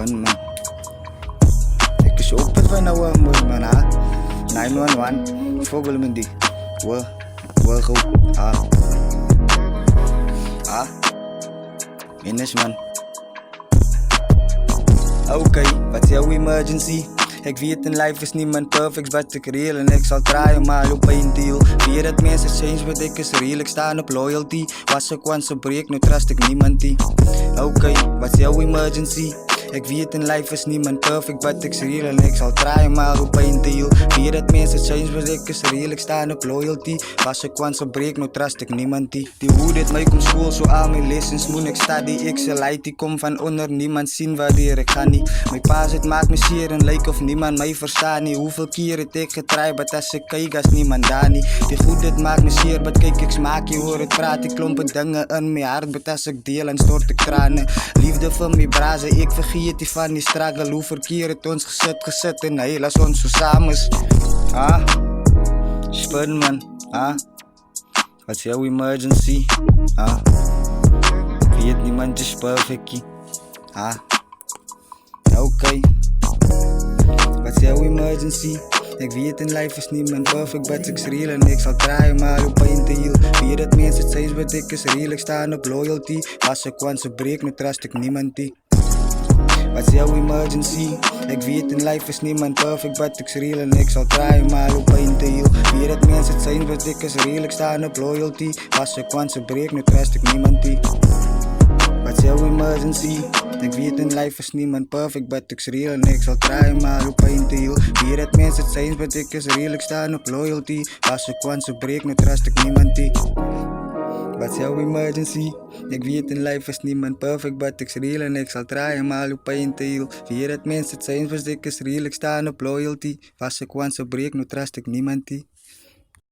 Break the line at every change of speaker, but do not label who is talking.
Fun man. Ik is open van nou mooi man ha. 911 vogel me die. Wel goed. Minus man. Oké, wat is jouw emergency? Ik weet in life is niemand perfect, but ik real en ik zal draaien maar op een deal. Weer dat mensen change, but ik is real, ik sta op loyalty. Was ik once een break, nu trust ik niemand die. Oké, wat is jouw emergency? Ik weet in life is niemand perfect, but ik is real en ik zal draaien maar op een deal. Weer dat mensen change, but ik is real, ik sta op loyalty. Was ik once een break, nu trust ik niemand die. Die hoe dit mij komt school, zo al mijn lessons moet ik study. Ik ze light, die kom van onder, niemand zien waardeer ik ga niet. Mijn pa zit maakt me zeer en lijkt of niemand mij verstaat niet. Hoeveel keer het ik getraaid, but als ik kijk als niemand daar niet. Die goed dit maakt me zeer, but kijk ik smaak, je hoor het praat. Ik klompen dingen in mijn hart, but als ik deel en stort ik tranen. Liefde van mijn brazen, ik vergeet die van die struggle. Hoe verkeer het ons gezet en heel als ons zo samen is. Spun man, wat is jouw emergency? Weet niemand is perfect. Oké, wat is jouw emergency? Ik weet in life is niemand perfect, but ik is real en ik zal draaien maar op een deal. Weet dat mensen change, but ik is real, ik sta op loyalty. Als ik once een break, nu trust ik niemand die. Wat is jouw emergency? Ik weet in life is niemand perfect, but ik is real en ik zal draaien maar op een deal. Weet dat mensen change, but ik is real, ik sta op loyalty. Als ik once een break, nu trust ik niemand die. Wat is jouw emergency? Ik weet in life is niemand perfect, but ik is real en ik zal draaien maar op een deal. Weet dat mensen change, but ik is real, ik sta op loyalty. Als ik once een break, nu trust ik niemand die. Wat is jouw emergency? Ik weet in life is niemand perfect, but ik is real en ik zal draaien maar op een deal. Weet dat mensen change, but ik is real, ik sta op loyalty. Als ik once een break, nu trust ik niemand die.